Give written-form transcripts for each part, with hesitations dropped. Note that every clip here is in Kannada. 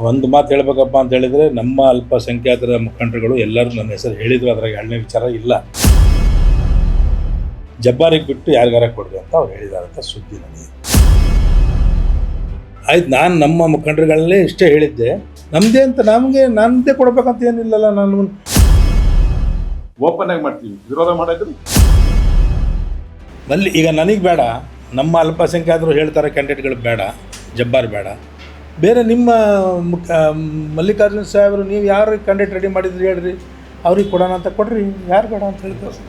ಒಂದು ಮಾತು ಹೇಳ್ಬೇಕಪ್ಪ ಅಂತ ಹೇಳಿದರೆ, ನಮ್ಮ ಅಲ್ಪಸಂಖ್ಯಾತರ ಮುಖಂಡರುಗಳು ಎಲ್ಲರೂ ನನ್ನ ಹೆಸರು ಹೇಳಿದ್ರು. ಅದ್ರಾಗ ಎರಡನೇ ವಿಚಾರ ಇಲ್ಲ. ಜಬ್ಬಾರಿಗೆ ಬಿಟ್ಟು ಯಾರಿಗಾರ ಕೊಡ್ರಿ ಅಂತ ಅವ್ರು ಹೇಳಿದ್ದಾರೆ ಅಂತ ಸುದ್ದಿ ನನಗೆ. ಆಯ್ತು, ನಾನು ನಮ್ಮ ಮುಖಂಡರುಗಳಲ್ಲೇ ಇಷ್ಟೇ ಹೇಳಿದ್ದೆ. ನಮ್ಮದೇ ಅಂತ ನನ್ನದೇ ಕೊಡ್ಬೇಕಂತ ಏನಿಲ್ಲಲ್ಲ. ನಾನು ಓಪನ್ ಆಗಿ ಮಾಡ್ತೀವಿ, ವಿರೋಧ ಮಾಡಿದ್ರು ಅಲ್ಲಿ ಈಗ ನನಗೆ ಬೇಡ, ನಮ್ಮ ಅಲ್ಪಸಂಖ್ಯಾತರು ಹೇಳ್ತಾರೆ ಕ್ಯಾಂಡಿಡೇಟ್ಗಳು ಬೇಡ, ಜಬ್ಬಾರ್ ಬೇಡ. ಬೇರೆ ನಿಮ್ಮ ಮಲ್ಲಿಕಾರ್ಜುನ ಸಾಹೇಬರು ನೀವು ಯಾರು ಕ್ಯಾಂಡಿಡೇಟ್ ರೆಡಿ ಮಾಡಿದ್ರಿ ಹೇಳ್ರಿ, ಅವ್ರಿಗೆ ಕೊಡೋಣ ಅಂತ ಕೊಡ್ರಿ, ಯಾರು ಬೇಡ ಅಂತ ಹೇಳ್ತಾರೆ.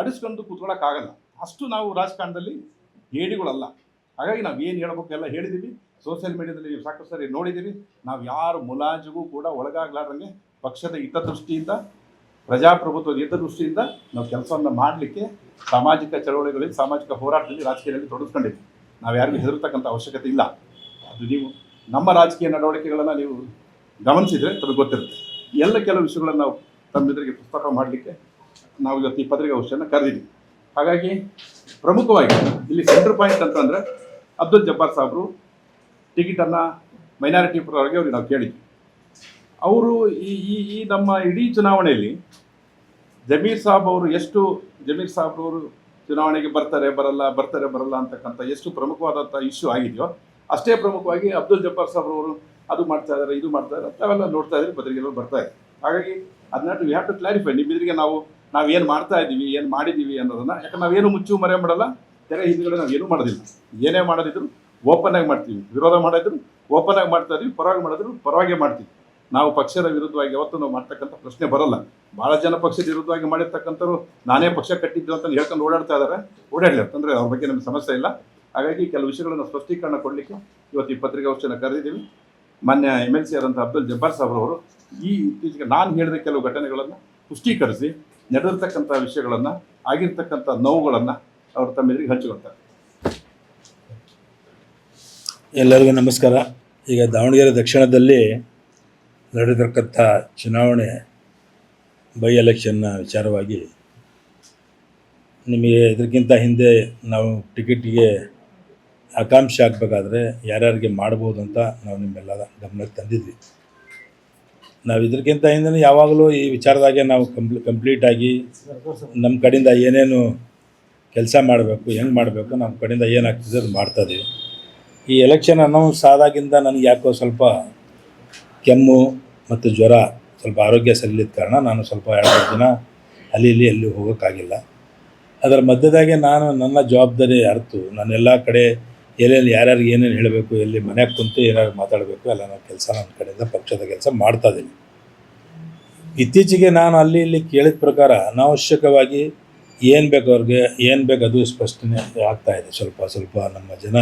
ಅಡಿಸ್ಕೊಂಡು ಕೂತ್ಕೊಳ್ಳೋಕ್ಕಾಗಲ್ಲ. ಅಷ್ಟು ನಾವು ರಾಜಕಾರಣದಲ್ಲಿ ಹೇಡಿಗಳಲ್ಲ. ಹಾಗಾಗಿ ನಾವು ಏನು ಹೇಳ್ಬೇಕು ಎಲ್ಲ ಹೇಳಿದ್ದೀವಿ. ಸೋಷಿಯಲ್ ಮೀಡಿಯಾದಲ್ಲಿ ನೀವು ಸಾಕಷ್ಟು ಸರಿ ನೋಡಿದ್ದೀವಿ. ನಾವು ಯಾರು ಮುಲಾಜಿಗೂ ಕೂಡ ಒಳಗಾಗಲಾರ್ದಂಗೆ ಪಕ್ಷದ ಹಿತದೃಷ್ಟಿಯಿಂದ, ಪ್ರಜಾಪ್ರಭುತ್ವದ ಹಿತದೃಷ್ಟಿಯಿಂದ ನಾವು ಕೆಲಸವನ್ನು ಮಾಡಲಿಕ್ಕೆ ಸಾಮಾಜಿಕ ಚಳವಳಿಗಳಲ್ಲಿ, ಸಾಮಾಜಿಕ ಹೋರಾಟದಲ್ಲಿ, ರಾಜಕೀಯದಲ್ಲಿ ತೊಡಗಿಸ್ಕೊಂಡಿದ್ದೀವಿ. ನಾವು ಯಾರಿಗೂ ಹೆದರ್ತಕ್ಕಂಥ ಅವಶ್ಯಕತೆ ಇಲ್ಲ. ಅದು ನೀವು ನಮ್ಮ ರಾಜಕೀಯ ನಡವಳಿಕೆಗಳನ್ನು ನೀವು ಗಮನಿಸಿದರೆ ತಮಗೆ ಗೊತ್ತಿರುತ್ತೆ. ಎಲ್ಲ ಕೆಲವು ವಿಷಯಗಳನ್ನು ನಾವು ತಮ್ಮೆದುರಿಗೆ ಪುಸ್ತಕ ಮಾಡಲಿಕ್ಕೆ ನಾವು ಇವತ್ತು ಈ ಪತ್ರಿಕಾಗೋಷ್ಠಿಯನ್ನು ಕರೆದಿದ್ದೀವಿ. ಹಾಗಾಗಿ ಪ್ರಮುಖವಾಗಿ ಇಲ್ಲಿ ಸೆಂಟ್ರ್ ಪಾಯಿಂಟ್ ಅಂತಂದರೆ ಅಬ್ದುಲ್ ಜಬ್ಬಾರ್ ಸಾಹೇಬರು ಟಿಕೆಟನ್ನು ಮೈನಾರಿಟಿ ಪರವಾಗಿ ಅವ್ರಿಗೆ ನಾವು ಕೇಳಿದ್ವಿ. ಅವರು ಈ ನಮ್ಮ ಇಡೀ ಚುನಾವಣೆಯಲ್ಲಿ ಜಮೀರ್ ಸಾಹೇಬ್ರವರು ಚುನಾವಣೆಗೆ ಬರ್ತಾರೆ ಬರಲ್ಲ ಅಂತಕ್ಕಂಥ ಎಷ್ಟು ಪ್ರಮುಖವಾದಂಥ ಇಶ್ಯೂ ಆಗಿದೆಯೋ, ಅಷ್ಟೇ ಪ್ರಮುಖವಾಗಿ ಅಬ್ದುಲ್ ಜಬ್ಬಾರ್ ಸಾಹೇಬ್ರವರು ಅದು ಮಾಡ್ತಾ ಇದ್ದಾರೆ, ಇದು ಮಾಡ್ತಾ ಇದ್ದಾರೆ ಅಂತೆಲ್ಲ ನೋಡ್ತಾ ಇದ್ದೀವಿ, ಪತ್ರಿಕೆಗಳು ಬರ್ತಾ ಇದೆ. ಹಾಗಾಗಿ ಅದನ್ನ ವಿ ಹ್ಯಾವ್ ಟು ಕ್ಲಾರಿಫೈ. ನಿಮ್ಮೆದುರಿಗೆ ನಾವು ಏನು ಮಾಡ್ತಾ ಇದ್ದೀವಿ, ಏನು ಮಾಡಿದ್ದೀವಿ ಅನ್ನೋದನ್ನು, ಯಾಕಂದ್ರೆ ನಾವೇನು ಮುಚ್ಚು ಮರೆ ಮಾಡಲ್ಲ, ತೆರೆ ಹಿಂದುಗಡೆ ನಾವು ಏನೂ ಮಾಡೋದಿಲ್ಲ. ಏನೇ ಮಾಡೋದಿದ್ರು ಓಪನ್ ಆಗಿ ಮಾಡ್ತೀವಿ. ವಿರೋಧ ಮಾಡಿದ್ರು ಓಪನ್ ಆಗಿ ಮಾಡ್ತಾ ಇದ್ದೀವಿ, ಪರವಾಗಿ ಮಾಡಿದ್ರು ಪರವಾಗಿ ಮಾಡ್ತೀವಿ. ನಾವು ಪಕ್ಷದ ವಿರುದ್ಧವಾಗಿ ಯಾವತ್ತೂ ನಾವು ಮಾಡ್ತಕ್ಕಂಥ ಪ್ರಶ್ನೆ ಬರಲ್ಲ. ಭಾಳ ಜನ ಪಕ್ಷದ ವಿರುದ್ಧವಾಗಿ ಮಾಡಿರ್ತಕ್ಕಂಥವ್ರು ನಾನೇ ಪಕ್ಷ ಕಟ್ಟಿದ್ದು ಅಂತ ಹೇಳ್ಕೊಂಡು ಓಡಾಡ್ತಾ ಇದ್ದಾರೆ. ಓಡಾಡಲಿ ಅಂತಂದರೆ ಅವ್ರ ಬಗ್ಗೆ ನಮಗೆ ಸಮಸ್ಯೆ ಇಲ್ಲ. ಹಾಗಾಗಿ ಕೆಲವು ವಿಷಯಗಳನ್ನು ಸ್ಪಷ್ಟೀಕರಣ ಕೊಡಲಿಕ್ಕೆ ಇವತ್ತು ಈ ಪತ್ರಿಕಾಗೋಷ್ಠಿಯನ್ನು ಕರೆದಿದ್ದೀವಿ. ಮಾನ್ಯ MLC ಆದಂಥ ಅಬ್ದುಲ್ ಜಬ್ಬಾರ್ ಸಾಹೇಬ್ರವರು ಈ ಇತ್ತೀಚೆಗೆ ನಾನು ಹೇಳಿದ ಕೆಲವು ಘಟನೆಗಳನ್ನು ಪುಷ್ಟೀಕರಿಸಿ, ನಡೆದಿರ್ತಕ್ಕಂಥ ವಿಷಯಗಳನ್ನು, ಆಗಿರ್ತಕ್ಕಂಥ ನೋವುಗಳನ್ನು ಅವರು ತಮ್ಮ ಎದುರಿಗೆ ಹಂಚಿಕೊಳ್ತಾರೆ. ಎಲ್ಲರಿಗೂ ನಮಸ್ಕಾರ. ಈಗ ದಾವಣಗೆರೆ ದಕ್ಷಿಣದಲ್ಲಿ ನಡೆದಿರ್ತಕ್ಕಂಥ ಚುನಾವಣೆ ಬೈ ಎಲೆಕ್ಷನ್ನ ವಿಚಾರವಾಗಿ ನಿಮಗೆ ಇದಕ್ಕಿಂತ ಹಿಂದೆ ನಾವು ಟಿಕೆಟಿಗೆ ಆಕಾಂಕ್ಷೆ ಆಗಬೇಕಾದ್ರೆ ಯಾರ್ಯಾರಿಗೆ ಮಾಡ್ಬೋದು ಅಂತ ನಾವು ನಿಮ್ಮೆಲ್ಲ ಗಮನಕ್ಕೆ ತಂದಿದ್ವಿ. ನಾವು ಇದಕ್ಕಿಂತ ಹಿಂದೆ ಯಾವಾಗಲೂ ಈ ವಿಚಾರದಾಗೆ ನಾವು ಕಂಪ್ಲೀಟಾಗಿ ನಮ್ಮ ಕಡೆಯಿಂದ ಏನೇನು ಕೆಲಸ ಮಾಡಬೇಕು, ಹೆಂಗೆ ಮಾಡಬೇಕು, ನಮ್ಮ ಕಡೆಯಿಂದ ಏನಾಗ್ತದೆ ಅದು ಮಾಡ್ತಾಯಿದ್ದೀವಿ. ಈ ಎಲೆಕ್ಷನ್ ಅನೌನ್ಸ್ ಆದಾಗಿಂದ ನನಗೆ ಯಾಕೋ ಸ್ವಲ್ಪ ಕೆಮ್ಮು ಮತ್ತು ಜ್ವರ, ಸ್ವಲ್ಪ ಆರೋಗ್ಯ ಸರಿಲಿದ್ದ ಕಾರಣ ನಾನು ಸ್ವಲ್ಪ 2 ದಿನ ಎಲ್ಲಿ ಹೋಗೋಕ್ಕಾಗಿಲ್ಲ. ಅದರ ಮಧ್ಯದಾಗೆ ನಾನು ನನ್ನ ಜವಾಬ್ದಾರಿ ಅರಿತು ನಾನೆಲ್ಲ ಕಡೆ ಎಲ್ಲೆಲ್ಲಿ ಯಾರ್ಯಾರಿಗೆ ಏನೇನು ಹೇಳಬೇಕು, ಎಲ್ಲಿ ಮನೆಗೆ ಕುಂತು ಏನಾದ್ರು ಮಾತಾಡಬೇಕು, ಎಲ್ಲ ನಾನು ಕೆಲಸ ನನ್ನ ಕಡೆಯಿಂದ ಪಕ್ಷದ ಕೆಲಸ ಮಾಡ್ತಾಯಿದ್ದೀನಿ. ಇತ್ತೀಚೆಗೆ ನಾನು ಇಲ್ಲಿ ಕೇಳಿದ ಪ್ರಕಾರ ಅನಾವಶ್ಯಕವಾಗಿ ಏನು ಬೇಕು ಅವ್ರಿಗೆ, ಏನು ಬೇಕು ಅದು ಸ್ಪಷ್ಟನೆ ಆಗ್ತಾಯಿದೆ. ಸ್ವಲ್ಪ ನಮ್ಮ ಜನ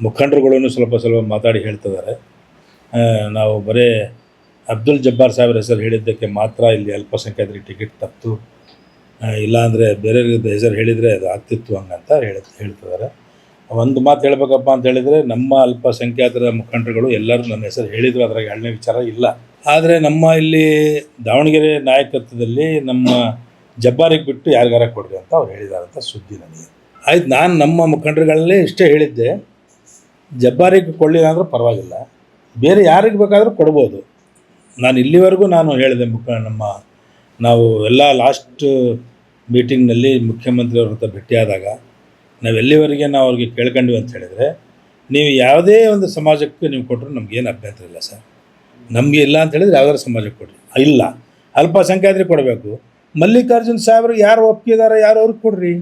ಮುಖಂಡರುಗಳನ್ನು ಸ್ವಲ್ಪ ಮಾತಾಡಿ ಹೇಳ್ತಿದ್ದಾರೆ. ನಾವು ಬರೀ ಅಬ್ದುಲ್ ಜಬ್ಬಾರ್ ಸಾಹೇಬ್ರ ಹೆಸರು ಹೇಳಿದ್ದಕ್ಕೆ ಮಾತ್ರ ಇಲ್ಲಿ ಅಲ್ಪಸಂಖ್ಯಾತರಿಗೆ ಟಿಕೆಟ್ ತಪ್ಪಿತು, ಇಲ್ಲಾಂದರೆ ಬೇರೆಯವ್ರ ಹೆಸರು ಹೇಳಿದರೆ ಅದು ಆಗ್ತಿತ್ತು ಹಂಗಂತ ಹೇಳ್ತಿದ್ದಾರೆ. ಒಂದು ಮಾತು ಹೇಳ್ಬೇಕಪ್ಪ ಅಂತ ಹೇಳಿದರೆ, ನಮ್ಮ ಅಲ್ಪಸಂಖ್ಯಾತರ ಮುಖಂಡರುಗಳು ಎಲ್ಲರೂ ನನ್ನ ಹೆಸರು ಹೇಳಿದ್ರು. ಅದ್ರಾಗ ಎರಡನೇ ವಿಚಾರ ಇಲ್ಲ. ಆದರೆ ನಮ್ಮ ಇಲ್ಲಿ ದಾವಣಗೆರೆ ನಾಯಕತ್ವದಲ್ಲಿ ನಮ್ಮ ಜಬ್ಬಾರಿಗೆ ಬಿಟ್ಟು ಯಾರಿಗಾರ ಕೊಡ್ರಿ ಅಂತ ಅವ್ರು ಹೇಳಿದ್ದಾರೆ ಅಂತ ಸುದ್ದಿ ನನಗೆ. ಆಯ್ತು, ನಾನು ನಮ್ಮ ಮುಖಂಡರುಗಳಲ್ಲೇ ಇಷ್ಟೇ ಹೇಳಿದ್ದೆ. ಜಬ್ಬಾರಿಗೆ ಕೊಡಲಿಲ್ಲ ಅಂದ್ರೆ ಪರವಾಗಿಲ್ಲ, ಬೇರೆ ಯಾರಿಗೆ ಬೇಕಾದರೂ ಕೊಡ್ಬೋದು. ನಾನು ಇಲ್ಲಿವರೆಗೂ ಹೇಳಿದೆ, ನಾವು ಎಲ್ಲ ಲಾಸ್ಟ್ ಮೀಟಿಂಗ್ನಲ್ಲಿ ಮುಖ್ಯಮಂತ್ರಿಯವ್ರ ಹತ್ರ ಭೇಟಿಯಾದಾಗ ನಾವು ಎಲ್ಲಿವರೆಗೆ ನಾವು ಅವ್ರಿಗೆ ಕೇಳ್ಕೊಂಡ್ವಿ ಅಂತ ಹೇಳಿದರೆ, ನೀವು ಯಾವುದೇ ಒಂದು ಸಮಾಜಕ್ಕೆ ನೀವು ಕೊಟ್ಟರು ನಮಗೇನು ಅಭ್ಯಂತರ ಇಲ್ಲ ಸರ್. ನಮಗೆ ಇಲ್ಲ ಅಂತ ಹೇಳಿದ್ರೆ ಯಾವ್ದಾದ್ರು ಸಮಾಜಕ್ಕೆ ಕೊಡ್ರಿ, ಇಲ್ಲ ಅಲ್ಪಸಂಖ್ಯಾತರಿಗೆ ಕೊಡಬೇಕು. ಮಲ್ಲಿಕಾರ್ಜುನ ಸಾಹೇಬ್ರಿಗೆ ಯಾರು ಒಪ್ಪಿದ್ದಾರೆ, ಯಾರು ಅವ್ರಿಗೆ ಕೊಡ್ರಿ.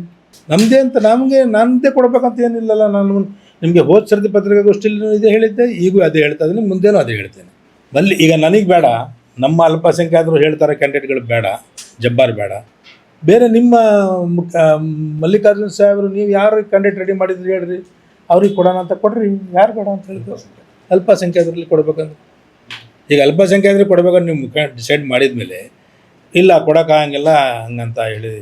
ನಮ್ಮದೇ ಅಂತ ನನ್ನದೇ ಕೊಡಬೇಕಂತ ಏನಿಲ್ಲಲ್ಲ. ನಾನು ನಿಮಗೆ ಹೋದ ಸರ್ತಿ ಪತ್ರಿಕಾಗೋಷ್ಠಿಯಲ್ಲಿ ಇದೇ ಹೇಳಿದ್ದೆ, ಈಗೂ ಅದೇ ಹೇಳ್ತಾ ಇದ್ದೀನಿ, ಮುಂದೇನೂ ಅದೇ ಹೇಳ್ತೇನೆ. ಈಗ ನನಗೆ ಬೇಡ, ನಮ್ಮ ಅಲ್ಪಸಂಖ್ಯಾತರು ಹೇಳ್ತಾರೆ ಕ್ಯಾಂಡಿಡೇಟ್ಗಳು ಬೇಡ, ಜಬ್ಬಾರ್ ಬೇಡ. ಬೇರೆ ನಿಮ್ಮ ಮಲ್ಲಿಕಾರ್ಜುನ ಸಾಹೇಬರು ನೀವು ಯಾರು ಕ್ಯಾಂಡಿಡೇಟ್ ರೆಡಿ ಮಾಡಿದ್ರಿ ಹೇಳ್ರಿ, ಅವ್ರಿಗೆ ಕೊಡೋಣ ಅಂತ ಕೊಡ್ರಿ, ಯಾರು ಬೇಡ ಅಂತ ಹೇಳಿದ್ರು. ಅಲ್ಪಸಂಖ್ಯಾತರಲ್ಲಿ ಕೊಡ್ಬೇಕಂದ್ರೆ ಈಗ ಅಲ್ಪಸಂಖ್ಯಾತರಿಗೆ ಕೊಡ್ಬೇಕಂದ್ರೆ ನೀವು ಡಿಸೈಡ್ ಮಾಡಿದ ಮೇಲೆ ಇಲ್ಲ ಕೊಡೋಕ್ಕಾಗಂಗಿಲ್ಲ ಹಂಗಂತ ಹೇಳಿ,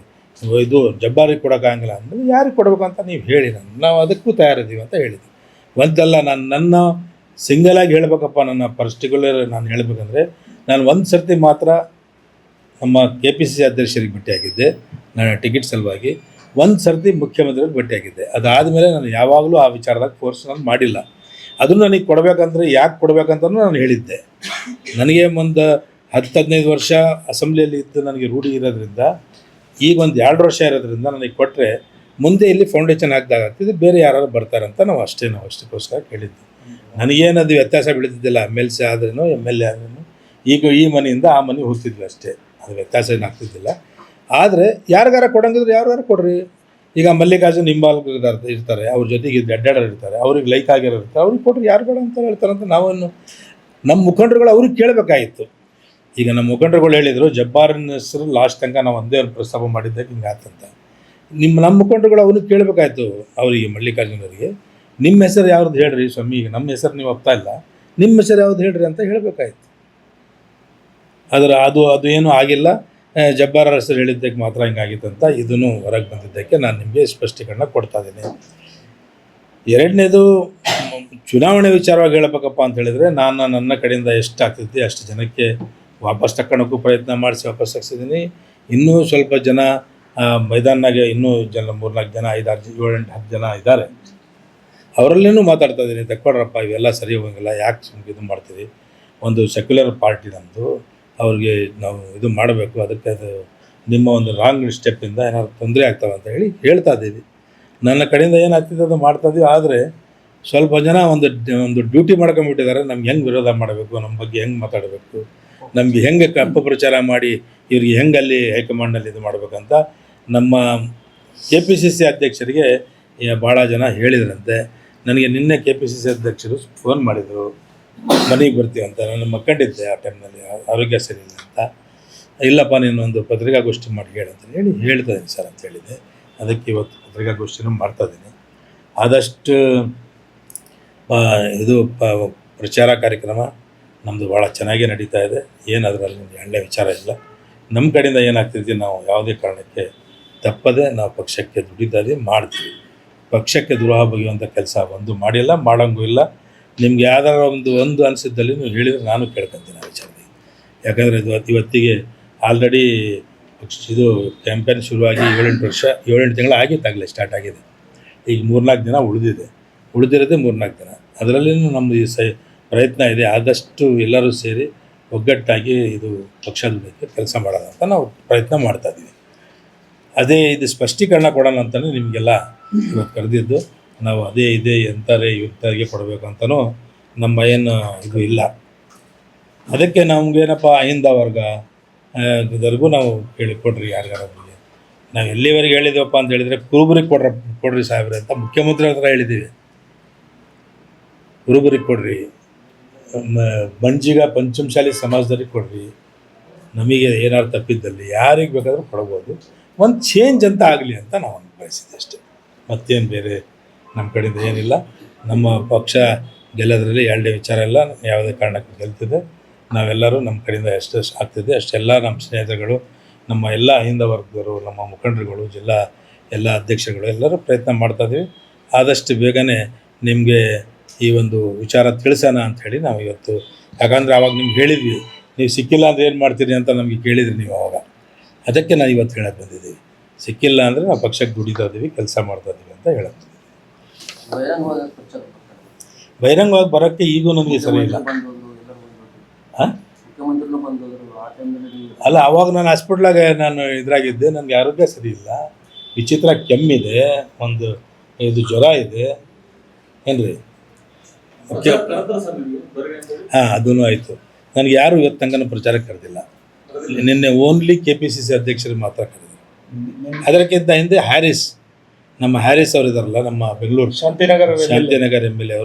ಇದು ಜಬ್ಬಾರಿಗೆ ಕೊಡೋಕ್ಕಾಗಂಗಿಲ್ಲ ಅಂದರೆ ಯಾರಿಗೆ ಕೊಡಬೇಕಂತ ನೀವು ಹೇಳಿ, ನಾವು ಅದಕ್ಕೂ ತಯಾರಿದ್ದೀವಿ ಅಂತ ಹೇಳಿದ್ವಿ. ಒಂದಲ್ಲ, ನನ್ನ ಸಿಂಗಲಾಗಿ ಹೇಳಬೇಕಪ್ಪ, ನನ್ನ ಪರ್ಟಿಕ್ಯುಲರ್ ನಾನು ಹೇಳಬೇಕಂದ್ರೆ, ನಾನು ಒಂದು ಸರ್ತಿ ಮಾತ್ರ ನಮ್ಮ KPCC ಅಧ್ಯಕ್ಷರಿಗೆ ಭೇಟಿಯಾಗಿದ್ದೆ ನಾನು ಟಿಕೆಟ್ ಸಲುವಾಗಿ. ಒಂದು ಸರ್ತಿ ಮುಖ್ಯಮಂತ್ರಿಗಳು ಭೇಟಿಯಾಗಿದ್ದೆ. ಅದಾದಮೇಲೆ ನಾನು ಯಾವಾಗಲೂ ಆ ವಿಚಾರದಾಗ ಫೋರ್ಸ್ ನಾನು ಮಾಡಿಲ್ಲ. ಅದನ್ನು ನನಗೆ ಕೊಡಬೇಕಂದ್ರೆ ಯಾಕೆ ಕೊಡಬೇಕಂತಲೂ ನಾನು ಹೇಳಿದ್ದೆ. ನನಗೆ ಒಂದು 10-15 ವರ್ಷ ಅಸೆಂಬ್ಲಿಯಲ್ಲಿ ಇದ್ದು ನನಗೆ ರೂಢಿ ಇರೋದ್ರಿಂದ, ಈಗ ಒಂದು 2 ವರ್ಷ ಇರೋದ್ರಿಂದ ನನಗೆ ಕೊಟ್ಟರೆ ಮುಂದೆ ಇಲ್ಲಿ ಫೌಂಡೇಶನ್ ಹಾಕಿದಾಗ್ತಿದ್ದು ಬೇರೆ ಯಾರು ಬರ್ತಾರಂತ ನಾವು ಅಷ್ಟಕ್ಕೋಸ್ಕರ ಕೇಳಿದ್ದೆ. ನನಗೇನದು ವ್ಯತ್ಯಾಸ ಬೀಳ್ತಿದ್ದಿಲ್ಲ. MLC ಆದ್ರೂ MLA ಆದ್ರೂ. ಈಗ ಈ ಮನೆಯಿಂದ ಆ ಮನೆ ಹೋಗ್ತಿದ್ವಿ ಅಷ್ಟೇ, ಅದು ವ್ಯತ್ಯಾಸ ಏನಾಗ್ತಿದ್ದಿಲ್ಲ. ಆದರೆ ಯಾರಿಗಾರ ಕೊಡಂಗಿದ್ರೆ ಯಾರಿಗಾರ ಕೊಡ್ರಿ. ಈಗ ಮಲ್ಲಿಕಾರ್ಜುನ್ ಹಿಂಬಾಲಕರು ಇರ್ತಾರೆ, ಅವ್ರ ಜೊತೆಗೆ ಅಡ್ಡಾಡೋರು ಇರ್ತಾರೆ, ಅವ್ರಿಗೆ ಲೈಕ್ ಆಗಿರೋ ಇರ್ತಾರೆ, ಅವ್ರಿಗೆ ಕೊಡ್ರಿ. ಯಾರು ಬೇಡ ಅಂತ ಹೇಳ್ತಾರಂತ ನಾವನ್ನು ನಮ್ಮ ಮುಖಂಡರುಗಳು ಅವ್ರಿಗೆ ಕೇಳಬೇಕಾಗಿತ್ತು. ಈಗ ನಮ್ಮ ಮುಖಂಡರುಗಳು ಹೇಳಿದರು, ಜಬ್ಬಾರನ ಹೆಸರು ಲಾಸ್ಟ್ ತನಕ ನಾವು ಒಂದೇ ಒಂದು ಪ್ರಸ್ತಾಪ ಮಾಡಿದ್ದಾಗ ಹಿಂಗೆ ಆತಂತ. ನಮ್ಮ ಮುಖಂಡರುಗಳು ಅವ್ರಿಗೆ ಕೇಳಬೇಕಾಯ್ತು. ಅವರಿಗೆ ಮಲ್ಲಿಕಾರ್ಜುನ್ ಅವರಿಗೆ, ನಿಮ್ಮ ಹೆಸರು ಯಾವ್ದು ಹೇಳ್ರಿ ಸ್ವಾಮಿ, ಈಗ ನಮ್ಮ ಹೆಸರು ನೀವು ಒಪ್ತಾ ಇಲ್ಲ, ನಿಮ್ಮ ಹೆಸರು ಯಾವ್ದು ಹೇಳ್ರಿ ಅಂತ ಹೇಳಬೇಕಾಯ್ತು. ಅದು ಏನೂ ಆಗಿಲ್ಲ. ಜಬ್ಬಾರ ಹೆಸರು ಹೇಳಿದ್ದಕ್ಕೆ ಮಾತ್ರ ಹಿಂಗಾಗಿತ್ತಂತ ಇದನ್ನು ಹೊರಗೆ ಬಂದಿದ್ದಕ್ಕೆ ನಾನು ನಿಮಗೆ ಸ್ಪಷ್ಟೀಕರಣ ಕೊಡ್ತಾ ಇದ್ದೀನಿ. ಎರಡನೇದು, ಚುನಾವಣೆ ವಿಚಾರವಾಗಿ ಹೇಳಬೇಕಪ್ಪ ಅಂತ ಹೇಳಿದರೆ, ನಾನು ನನ್ನ ಕಡೆಯಿಂದ ಎಷ್ಟು ಆಗ್ತೈತಿ ಅಷ್ಟು ಜನಕ್ಕೆ ವಾಪಸ್ ತಗೊಳಕ್ಕೂ ಪ್ರಯತ್ನ ಮಾಡಿಸಿ ವಾಪಸ್ ಹಾಕ್ಸಿದ್ದೀನಿ. ಇನ್ನೂ ಸ್ವಲ್ಪ ಜನ ಮೈದಾನಾಗೆ ಇನ್ನೂ 3-4 ಜನ 5-6 7-8-10 ಜನ ಇದ್ದಾರೆ. ಅವರಲ್ಲೇನೂ ಮಾತಾಡ್ತಾ ಇದ್ದೀನಿ, ತಕ್ಕೊಡ್ರಪ್ಪ ಇವೆಲ್ಲ ಸರಿ ಹೋಗಂಗಿಲ್ಲ, ಯಾಕೆ ಸುಮ್ಮನೆ ಇದು ಮಾಡ್ತೀರಿ, ಒಂದು ಸೆಕ್ಯುಲರ್ ಪಾರ್ಟಿ ನಮ್ಮದು, ಅವ್ರಿಗೆ ನಾವು ಇದು ಮಾಡಬೇಕು, ಅದಕ್ಕೆ ಅದು ನಿಮ್ಮ ಒಂದು ರಾಂಗ್ ಸ್ಟೆಪ್ಪಿಂದ ಏನಾದ್ರು ತೊಂದರೆ ಆಗ್ತವೆ ಅಂತ ಹೇಳ್ತಾ ಇದ್ದೀವಿ. ನನ್ನ ಕಡೆಯಿಂದ ಏನಾಗ್ತಿದೆ ಅದು ಮಾಡ್ತಾಯಿದ್ದೀವಿ. ಆದರೆ ಸ್ವಲ್ಪ ಜನ ಒಂದು ಡ್ಯೂಟಿ ಮಾಡ್ಕೊಂಬಿಟ್ಟಿದ್ದಾರೆ, ನಮ್ಗೆ ಹೆಂಗೆ ವಿರೋಧ ಮಾಡಬೇಕು, ನಮ್ಮ ಬಗ್ಗೆ ಹೆಂಗೆ ಮಾತಾಡಬೇಕು, ನಮಗೆ ಹೆಂಗೆ ಅಪಪ್ರಚಾರ ಮಾಡಿ ಇವ್ರಿಗೆ ಹೆಂಗೆ ಅಲ್ಲಿ ಹೈಕಮಾಂಡ್ನಲ್ಲಿ ಇದು ಮಾಡಬೇಕಂತ ನಮ್ಮ KPCC ಅಧ್ಯಕ್ಷರಿಗೆ ಭಾಳ ಜನ ಹೇಳಿದ್ರಂತೆ. ನನಗೆ ನಿನ್ನೆ KPCC ಅಧ್ಯಕ್ಷರು ಫೋನ್ ಮಾಡಿದರು, ಮನೆಗೆ ಬರ್ತೀವಿ ಅಂತ. ನಾನು ಮಕ್ಕಂಡಿದ್ದೆ ಆ ಟೈಮ್ನಲ್ಲಿ, ಆರೋಗ್ಯ ಸರಿ ಇಲ್ಲ ಅಂತ. ಇಲ್ಲಪ್ಪ ನೀನು ಒಂದು ಪತ್ರಿಕಾಗೋಷ್ಠಿ ಮಾಡಿ ಹೇಳಂತ ಹೇಳ್ತಾ ಇದ್ದೀನಿ ಸರ್ ಅಂತ ಹೇಳಿದ್ದೆ. ಅದಕ್ಕೆ ಇವತ್ತು ಪತ್ರಿಕಾಗೋಷ್ಠಿನೂ ಮಾಡ್ತಾಯಿದ್ದೀನಿ. ಆದಷ್ಟು ಇದು ಪ್ರಚಾರ ಕಾರ್ಯಕ್ರಮ ನಮ್ಮದು ಭಾಳ ಚೆನ್ನಾಗೇ ನಡೀತಾ ಇದೆ. ಏನು ಅದರಲ್ಲಿ ಒಳ್ಳೆ ವಿಚಾರ ಇಲ್ಲ. ನಮ್ಮ ಕಡೆಯಿಂದ ಏನಾಗ್ತಿದ್ವಿ, ನಾವು ಯಾವುದೇ ಕಾರಣಕ್ಕೆ ತಪ್ಪದೆ ನಾವು ಪಕ್ಷಕ್ಕೆ ದುಡಿದಾಗಿ ಮಾಡ್ತೀವಿ. ಪಕ್ಷಕ್ಕೆ ದ್ರೋಹ ಬಗೆಯುವಂಥ ಕೆಲಸ ಒಂದು ಮಾಡಿಲ್ಲ, ಮಾಡೋಂಗೂ ಇಲ್ಲ. ನಿಮ್ಗೆ ಯಾವ್ದಾರ ಒಂದು ಅನಿಸಿದ್ದಲ್ಲಿ ನೀವು ಹೇಳಿದರೆ ನಾನು ಕೇಳ್ಕೊತೀನಿ ಆ ವಿಚಾರದಲ್ಲಿ. ಯಾಕಂದರೆ ಇವತ್ತಿಗೆ ಆಲ್ರೆಡಿ ಇದು ಕ್ಯಾಂಪೇನ್ ಶುರುವಾಗಿ 7-8 ತಿಂಗಳು ಆಗಿತ್ತಾಗಲೇ ಸ್ಟಾರ್ಟ್ ಆಗಿದೆ. ಈಗ 3-4 ದಿನ ಉಳಿದಿರೋದೇ 3-4 ದಿನ. ಅದರಲ್ಲಿ ನಮ್ಮದು ಈ ಪ್ರಯತ್ನ ಇದೆ. ಆದಷ್ಟು ಎಲ್ಲರೂ ಸೇರಿ ಒಗ್ಗಟ್ಟಾಗಿ ಇದು ಪಕ್ಷದ ಕೆಲಸ ಮಾಡೋಣ ಅಂತ ನಾವು ಪ್ರಯತ್ನ ಮಾಡ್ತಾಯಿದ್ದೀವಿ. ಅದೇ ಇದು ಸ್ಪಷ್ಟೀಕರಣ ಕೊಡೋಣ ಅಂತಲೇ ನಿಮಗೆಲ್ಲ ಇವತ್ತು ಕರೆದಿದ್ದು. ನಾವು ಅದೇ ಇದೆ ಎಂತಾರೆ ಇವ್ರಿಗೆ ಕೊಡಬೇಕು ಅಂತಲೂ ನಮ್ಮ ಏನು ಇದು ಇಲ್ಲ. ಅದಕ್ಕೆ ನಮಗೇನಪ್ಪ ಅಹಿಂದ ವರ್ಗ ಇದರಿಗೂ ನಾವು ಕೊಡ್ರಿ ಯಾರಿಗಾರೊಬ್ಬರಿಗೆ. ನಾವು ಎಲ್ಲಿವರೆಗೆ ಹೇಳಿದ್ದೀವಪ್ಪ ಅಂತ ಹೇಳಿದರೆ, ಕುರುಬರಿಗೆ ಕೊಡ್ರಿ ಸಾಹೇಬ್ರೆ ಅಂತ ಮುಖ್ಯಮಂತ್ರಿ ಹತ್ರ ಹೇಳಿದ್ದೀವಿ. ಕುರುಬರಿಗೆ ಕೊಡ್ರಿ, ಬಂಜಿಗ ಪಂಚಮಶಾಲಿ ಸಮಾಜದವ್ರಿಗೆ ಕೊಡ್ರಿ. ನಮಗೆ ಏನಾದ್ರು ತಪ್ಪಿದ್ದಲ್ಲಿ ಯಾರಿಗೆ ಬೇಕಾದರೂ ಕೊಡ್ಬೋದು. ಒಂದು ಚೇಂಜ್ ಅಂತ ಆಗಲಿ ಅಂತ ನಾವು ಬಯಸಿದ್ದೆ ಅಷ್ಟೇ. ಮತ್ತೇನು ಬೇರೆ ನಮ್ಮ ಕಡೆಯಿಂದ ಏನಿಲ್ಲ. ನಮ್ಮ ಪಕ್ಷ ಗೆಲ್ಲೋದ್ರಲ್ಲಿ ಎರಡೇ ವಿಚಾರ ಇಲ್ಲ, ಯಾವುದೇ ಕಾರಣಕ್ಕೆ ಗೆಲ್ತಿದೆ. ನಾವೆಲ್ಲರೂ ನಮ್ಮ ಕಡೆಯಿಂದ ಎಷ್ಟು ಆಗ್ತಿದೆ ಅಷ್ಟೆಲ್ಲ ನಮ್ಮ ಸ್ನೇಹಿತರುಗಳು, ನಮ್ಮ ಎಲ್ಲ ಅಹಿಂದ ವರ್ಗದವರು, ನಮ್ಮ ಮುಖಂಡರುಗಳು, ಜಿಲ್ಲಾ ಎಲ್ಲ ಅಧ್ಯಕ್ಷರುಗಳು ಎಲ್ಲರೂ ಪ್ರಯತ್ನ ಮಾಡ್ತಾಯಿದ್ದೀವಿ. ಆದಷ್ಟು ಬೇಗನೆ ನಿಮಗೆ ಈ ಒಂದು ವಿಚಾರ ತಿಳಿಸೋಣ ಅಂಥೇಳಿ ನಾವು ಇವತ್ತು. ಯಾಕಂದರೆ ಆವಾಗ ನಿಮ್ಗೆ ಹೇಳಿದ್ವಿ, ನೀವು ಸಿಕ್ಕಿಲ್ಲ ಅಂದರೆ ಏನು ಮಾಡ್ತೀರಿ ಅಂತ ನಮಗೆ ಕೇಳಿದ್ರಿ ನೀವು ಆವಾಗ. ಅದಕ್ಕೆ ನಾವು ಇವತ್ತು ಹೇಳಕ್ಕೆ ಬಂದಿದ್ದೀವಿ. ಸಿಕ್ಕಿಲ್ಲ ಅಂದರೆ ನಾವು ಪಕ್ಷಕ್ಕೆ ದುಡಿತಾ ಇದ್ದೀವಿ, ಕೆಲಸ ಮಾಡ್ತಾಯಿದ್ದೀವಿ ಅಂತ ಹೇಳಕ್ಕೆ. ಬಹಿರಂಗವಾಗಿ ಬರೋಕ್ಕೆ ಈಗೂ ನಮಗೆ ಸರಿ ಇಲ್ಲ. ಹಾಂ ಅಲ್ಲ, ಅವಾಗ ನಾನು ಹಾಸ್ಪಿಟ್ಲಾಗೆ ನಾನು ಇದ್ರಾಗಿದ್ದೆ. ನನಗೆ ಆರೋಗ್ಯ ಸರಿ ಇಲ್ಲ, ವಿಚಿತ್ರ ಕೆಮ್ಮಿದೆ, ಒಂದು ಇದು ಜ್ವರ ಇದೆ ಏನ್ರಿ. ಹಾಂ, ಅದೂ ಆಯಿತು. ನನಗೆ ಯಾರು ಇವತ್ತು ತನಕ ಪ್ರಚಾರಕ್ಕೆ ಕರೆದಿಲ್ಲ. ನಿನ್ನೆ ಓನ್ಲಿ KPCC ಅಧ್ಯಕ್ಷರು ಮಾತ್ರ ಕರೆದಿದ್ರು. ಅದಕ್ಕಿಂತ ಹಿಂದೆ ನಮ್ಮ ಹ್ಯಾರಿಸ್ ಅವರು ಇದ್ದಾರಲ್ಲ, ನಮ್ಮ ಬೆಂಗಳೂರು ಶಾಂತಿನಗರ MLA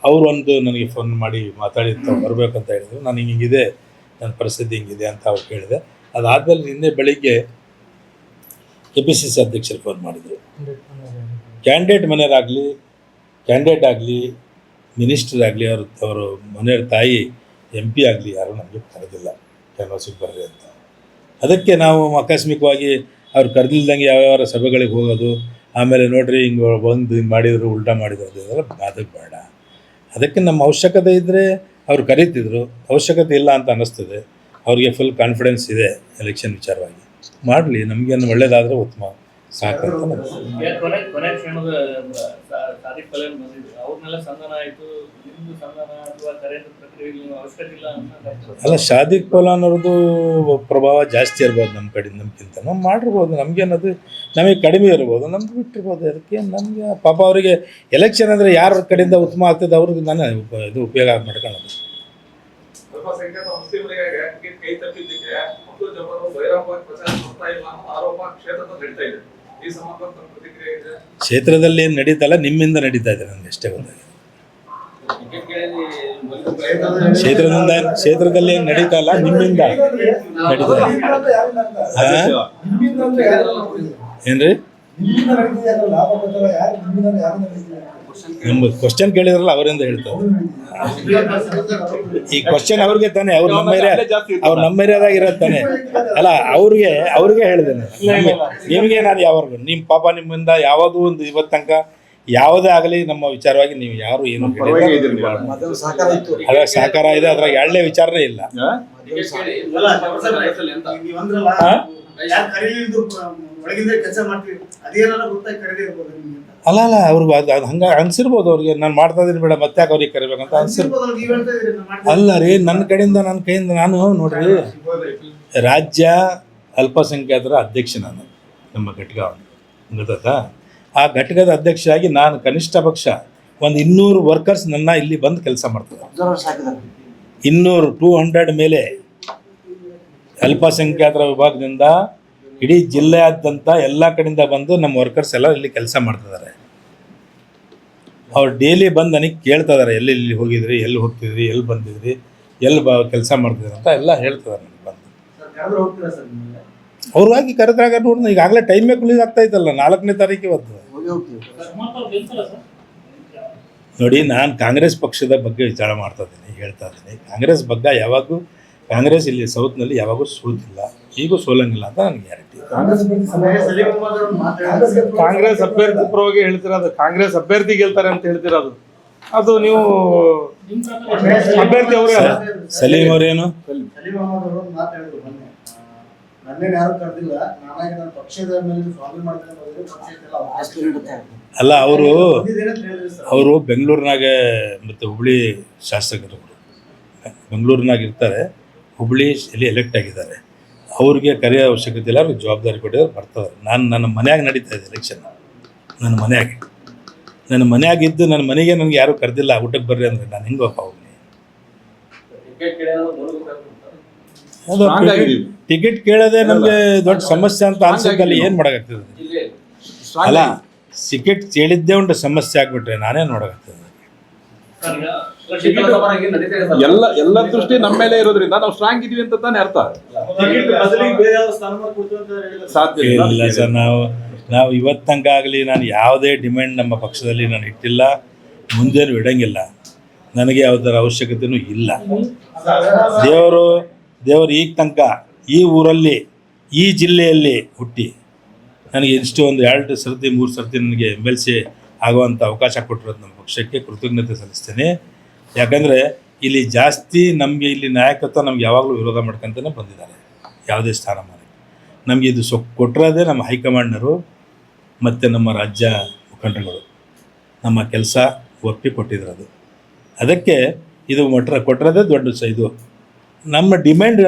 ಅವರು ಒಂದು ನನಗೆ ಫೋನ್ ಮಾಡಿ ಮಾತಾಡಿ ಬರಬೇಕಂತ ಹೇಳಿದರು. ನಾನು ಹಿಂಗಿದೆ, ನನ್ನ ಪರಿಸ್ಥಿತಿ ಹಿಂಗಿದೆ ಅಂತ ಅವ್ರು ಕೇಳಿದೆ. ಅದಾದಮೇಲೆ ನಿನ್ನೆ ಬೆಳಿಗ್ಗೆ KPCC ಅಧ್ಯಕ್ಷರು ಫೋನ್ ಮಾಡಿದರು. ಕ್ಯಾಂಡಿಡೇಟ್ ಆಗಲಿ ಮಿನಿಸ್ಟರ್ ಆಗಲಿ ಅವರು ಮನೆಯವ್ರ ತಾಯಿ MP ಆಗಲಿ ಯಾರೂ ನಮಗೆ ಕರೆದಿಲ್ಲ ಕ್ಯಾನ್ವಾಸಿಗೆ ಬರ್ರಿ ಅಂತ. ಅದಕ್ಕೆ ನಾವು ಆಕಸ್ಮಿಕವಾಗಿ ಅವ್ರು ಕರೆದಿಲ್ದಂಗೆ ಯಾವ್ಯಾವ ಸಭೆಗಳಿಗೆ ಹೋಗೋದು, ಆಮೇಲೆ ನೋಡಿರಿ ಹಿಂಗೆ ಬಂದು ಹಿಂಗೆ ಮಾಡಿದರು, ಉಲ್ಟಾ ಮಾಡಿದ್ರು, ಅದೆಲ್ಲ ಅದಕ್ಕೆ ಬೇಡ. ಅದಕ್ಕೆ ನಮ್ಮ ಅವಶ್ಯಕತೆ ಇದ್ದರೆ ಅವ್ರು ಕರೀತಿದ್ರು, ಅವಶ್ಯಕತೆ ಇಲ್ಲ ಅಂತ ಅನ್ನಿಸ್ತದೆ. ಅವ್ರಿಗೆ ಫುಲ್ ಕಾನ್ಫಿಡೆನ್ಸ್ ಇದೆ ಎಲೆಕ್ಷನ್ ವಿಚಾರವಾಗಿ. ಮಾಡಲಿ, ನಮಗೇನು ಒಳ್ಳೆಯದಾದರೆ ಉತ್ತಮ. ಸಾಕು. ಕೊನೆ ಕ್ಷಣದ ಸಾದಿಕ್ ಪಲ್ಯನ್ ಬಂದಿದ್ರು ಅವ್ರನ್ನೆಲ್ಲ ಸಂಧಾನ ಆಯ್ತು. ನಿಮ್ದು ಸಂಧಾನ ಅಥವಾ ಕರೆಂಟ್ ಪ್ರಕ್ರಿಯೆ ನೀವು ಅವಶ್ಯಕತೆ ಇಲ್ಲ ಅನ್ನೋ ಅಲ್ಲ, ಶಾದಿಕ್ ಪಲಾನ್ ಅವ್ರದ್ದು ಪ್ರಭಾವ ಜಾಸ್ತಿ ಇರ್ಬೋದು ನಮ್ಮ ಕಡೆ ನಮ್ಗಿಂತ. ನಾವು ಮಾಡಿರ್ಬೋದು, ನಮಗೇನದು ನಮಗೆ ಕಡಿಮೆ ಇರ್ಬೋದು, ನಮ್ಗೆ ಬಿಟ್ಟಿರ್ಬೋದು. ಅದಕ್ಕೆ ನಮಗೆ ಪಾಪ ಅವರಿಗೆ ಎಲೆಕ್ಷನ್ ಅಂದರೆ ಯಾರ ಕಡೆಯಿಂದ ಉತ್ತಮ ಆಗ್ತದೆ ಅವ್ರಿಗೆ ನಾನು ಇದು ಉಪಯೋಗ ಮಾಡ್ಕೊಳ್ಳೋದು. ಅಲ್ಪಸಂಖ್ಯಾತ ಮುಸ್ಲಿಮರಿಗೆ ಟಿಕೆಟ್ ಕೈ ತಪ್ಪಿದ್ದಕ್ಕೆ ಅಬ್ದುಲ್ ಜಬ್ಬಾರ್ ಬಹಿರಂಗವಾಗಿ ಪ್ರಚಾರ ಮಾಡ್ತಾ ಇಲ್ಲ ಅನ್ನೋ ಆರೋಪ ಕ್ಷೇತ್ರದಲ್ಲಿ ನಡೀತಾ ಇದೆ. ಈ ಸಂಬಂಧ ತಮ್ಮ ಪ್ರತಿಕ್ರಿಯೆ ಇದೆ? ಕ್ಷೇತ್ರದಲ್ಲಿ ಏನು ನಡೀತಲ್ಲ, ನಿಮ್ಮಿಂದ ನಡೀತಾ ಇದೆ. ನನಗೆ ಅಷ್ಟೇ ಗೊತ್ತಾಗಿದೆ. ಕ್ಷೇತ್ರದಲ್ಲಿ ಏನು ನಡೀತಾ ಇಲ್ಲ, ನಿಮ್ಮಿಂದ ನಡೀತಾ ಇದೆ. ಏನ್ರಿ ನಿಮ್ಮ ಕ್ವಶನ್ ಕೇಳಿದ್ರಲ್ಲ, ಅವರಿಂದ ಹೇಳ್ತಾರೆ. ಈ ಕ್ವಶನ್ ಅವ್ರಿಗೆ ತಾನೆ, ಅವ್ರು ನಮ್ಮ ಏರಿಯಾದಾಗ ಇರೋದು ತಾನೆ. ಅಲ್ಲ, ಅವ್ರಿಗೆ ಹೇಳಿದ್ದೇನೆ. ನಿಮಗೆ ನಾನು ಯಾವಾಗೂ ನಿಮ್ಮ ಪಾಪ ನಿಮ್ಮಿಂದ ಯಾವುದೂ ಒಂದು ಇವತ್ತು ತನಕ ಯಾವುದೇ ಆಗಲಿ ನಮ್ಮ ವಿಚಾರವಾಗಿ ನೀವು ಯಾರು ಏನು ಅದ್ರ ಸಹಕಾರ ಇದೆ. ಅದ್ರಾಗ ಎರಡನೇ ವಿಚಾರನೇ ಇಲ್ಲ. ಅಲ್ಲ ಅವ್ರಿಗೆ ಅದು ಹಂಗೆ ಅನ್ಸಿರ್ಬೋದು. ಅವ್ರಿಗೆ ನಾನು ಮಾಡ್ತಾ ಇದ್ದೀನಿ ಬೇಡ ಮತ್ತೆ ಯಾಕೆ ಅವ್ರಿಗೆ ಕರಿಬೇಕಂತ ಅನ್ಸಿರ್ಬೋದು. ಅಲ್ಲ ರೀ, ನನ್ನ ಕೈಯಿಂದ ನಾನು ನೋಡ್ರಿ, ರಾಜ್ಯ ಅಲ್ಪಸಂಖ್ಯಾತರ ಅಧ್ಯಕ್ಷ ನಾನು, ನಮ್ಮ ಘಟಕ ಗೊತ್ತಾ. ಆ ಘಟಕದ ಅಧ್ಯಕ್ಷರಾಗಿ ನಾನು ಕನಿಷ್ಠ ಪಕ್ಷ ಒಂದು 200 ವರ್ಕರ್ಸ್ ನನ್ನ ಇಲ್ಲಿ ಬಂದು ಕೆಲಸ ಮಾಡ್ತಾರೆ. 200 ಮೇಲೆ ಅಲ್ಪಸಂಖ್ಯಾತರ ವಿಭಾಗದಿಂದ ಇಡೀ ಜಿಲ್ಲೆಯಾದ್ಯಂತ ಎಲ್ಲ ಕಡೆಯಿಂದ ಬಂದು ನಮ್ಮ ವರ್ಕರ್ಸ್ ಎಲ್ಲ ಇಲ್ಲಿ ಕೆಲಸ ಮಾಡ್ತಿದ್ದಾರೆ. ಅವ್ರು ಡೈಲಿ ಬಂದು ನನಗೆ ಕೇಳ್ತಾ ಇದ್ದಾರೆ, ಎಲ್ಲೆಲ್ಲಿ ಹೋಗಿದ್ರಿ, ಎಲ್ಲಿ ಹೋಗ್ತಿದ್ರಿ, ಎಲ್ಲಿ ಬಂದಿದ್ರಿ, ಎಲ್ಲಿ ಕೆಲಸ ಮಾಡ್ತಿದ್ರಿ ಅಂತ ಎಲ್ಲ ಹೇಳ್ತಿದ್ದಾರೆ ನನಗೆ ಬಂದು. ಅವ್ರಾಗಿ ಕರೆದ್ರಾಗ ನೋಡಿ, ಈಗಾಗಲೇ ಟೈಮೇ ಕ್ಲೀಸ್ ಆಗ್ತಾ ಇತ್ತಲ್ಲ, 4ನೇ ತಾರೀಕು ಇವತ್ತು. ನೋಡಿ, ನಾನು ಕಾಂಗ್ರೆಸ್ ಪಕ್ಷದ ಬಗ್ಗೆ ವಿಚಾರ ಮಾಡ್ತಾ ಇದ್ದೀನಿ, ಹೇಳ್ತಾ ಇದ್ದೀನಿ. ಕಾಂಗ್ರೆಸ್ ಬಗ್ಗೆ ಯಾವಾಗೂ, ಕಾಂಗ್ರೆಸ್ ಇಲ್ಲಿ ಸೌತ್ನಲ್ಲಿ ಯಾವಾಗೂ ಸೋತಿಲ್ಲ, ಈಗೂ ಸೋಲಂಗಿಲ್ಲ ಅಂತ ನನಗೆ ಗ್ಯಾರಂಟಿ. ಕಾಂಗ್ರೆಸ್ ಅಭ್ಯರ್ಥಿ ಪರವಾಗಿ ಹೇಳ್ತಿರೋದು, ಕಾಂಗ್ರೆಸ್ ಅಭ್ಯರ್ಥಿ ಗೆಲ್ತಾರೆ ಅಂತ ಹೇಳ್ತಿರೋದು, ಅದು ನೀವು ಅಭ್ಯರ್ಥಿ ಅವರೇ ಸಲೀಂ ಅವರೇನು ಅಲ್ಲ, ಅವರು ಬೆಂಗಳೂರಿನಾಗ ಮತ್ತು ಹುಬ್ಳಿ ಶಾಸಕರು ಬೆಂಗಳೂರಿನಾಗ ಇರ್ತಾರೆ, ಹುಬ್ಳಿಯಲ್ಲಿ ಎಲೆಕ್ಟ್ ಆಗಿದ್ದಾರೆ. ಅವ್ರಿಗೆ ಕರೆಯೋ ಅವಶ್ಯಕತೆ ಇಲ್ಲ, ಅವ್ರಿಗೆ ಜವಾಬ್ದಾರಿ ಕೊಟ್ಟಿದ್ದಾರೆ, ಬರ್ತಾರೆ. ನನ್ನ ಮನೆಯಾಗ ನಡೀತಾ ಇದೆ ಎಲೆಕ್ಷನ್. ನನ್ನ ಮನೆಯಾಗಿದ್ದು ನನ್ನ ಮನೆಗೆ ನನಗೆ ಯಾರೂ ಕರೆದಿಲ್ಲ ಊಟಕ್ಕೆ ಬರ್ರಿ ಅಂದರೆ ನಾನು ಹೆಂಗಪ್ಪ ಹೋಗ್ಲಿ? ಟಿಕೆಟ್ ಕೇಳೋದೇ ನಮಗೆ ದೊಡ್ಡ ಸಮಸ್ಯೆ ಅಂತ ಅನ್ಸೋದಲ್ಲಿ ಏನು ಮಾಡೋಕ್ಕಾಗ್ತದೆ? ಅಲ್ಲ, ಟಿಕೆಟ್ ಕೇಳಿದ್ದೇ ಒಂದು ಸಮಸ್ಯೆ ಆಗ್ಬಿಟ್ರೆ ನಾನೇನು ಮಾಡೋಕ್ಕಾಗ್ತದೆ? ಎಲ್ಲ ದೃಷ್ಟಿ ನಮ್ಮ ಮೇಲೆ ಇರೋದ್ರಿಂದ ನಾವು ಸ್ಟ್ರಾಂಗ್ ಇದೀವಿ ಅಂತ ತಾನೇ ಅರ್ಥ. ಸಾಧ್ಯ ಇಲ್ಲ ಸರ್. ನಾವು ಇವತ್ತು ತನಕ ಆಗಲಿ ನಾನು ಯಾವುದೇ ಡಿಮ್ಯಾಂಡ್ ನಮ್ಮ ಪಕ್ಷದಲ್ಲಿ ನಾನು ಇಟ್ಟಿಲ್ಲ, ಮುಂದೇನು ಇಡಂಗಿಲ್ಲ. ನನಗೆ ಯಾವುದರ ಅವಶ್ಯಕತೆಯೂ ಇಲ್ಲ. ದೇವರು ಈಗ ತನಕ ಈ ಊರಲ್ಲಿ, ಈ ಜಿಲ್ಲೆಯಲ್ಲಿ ಹುಟ್ಟಿ ನನಗೆ ಇಷ್ಟು ಒಂದು 2 ಸರ್ತಿ 3 ಸರ್ತಿ ನನಗೆ MLC ಆಗುವಂಥ ಅವಕಾಶ ಕೊಟ್ಟಿರೋದು ನಮ್ಮ ಪಕ್ಷಕ್ಕೆ ಕೃತಜ್ಞತೆ ಸಲ್ಲಿಸ್ತೇನೆ. ಯಾಕಂದರೆ ಇಲ್ಲಿ ಜಾಸ್ತಿ ನಮಗೆ ಇಲ್ಲಿ ನಾಯಕತ್ವ ನಮ್ಗೆ ಯಾವಾಗಲೂ ವಿರೋಧ ಮಾಡ್ಕೊತಾನೆ ಬಂದಿದ್ದಾರೆ. ಯಾವುದೇ ಸ್ಥಾನಮಾನಕ್ಕೆ ನಮಗೆ ಇದು ಕೊಟ್ಟಿರೋದೇ ನಮ್ಮ ಹೈಕಮಾಂಡ್ನವರು ಮತ್ತು ನಮ್ಮ ರಾಜ್ಯ ಮುಖಂಡರುಗಳು ನಮ್ಮ ಕೆಲಸ ಒಪ್ಪಿ ಕೊಟ್ಟಿದ್ರದು. ಅದಕ್ಕೆ ಇದು ಕೊಟ್ಟಿರೋದೇ ದೊಡ್ಡ ಇದು. ನಮ್ಮ ಡಿಮ್ಯಾಂಡ್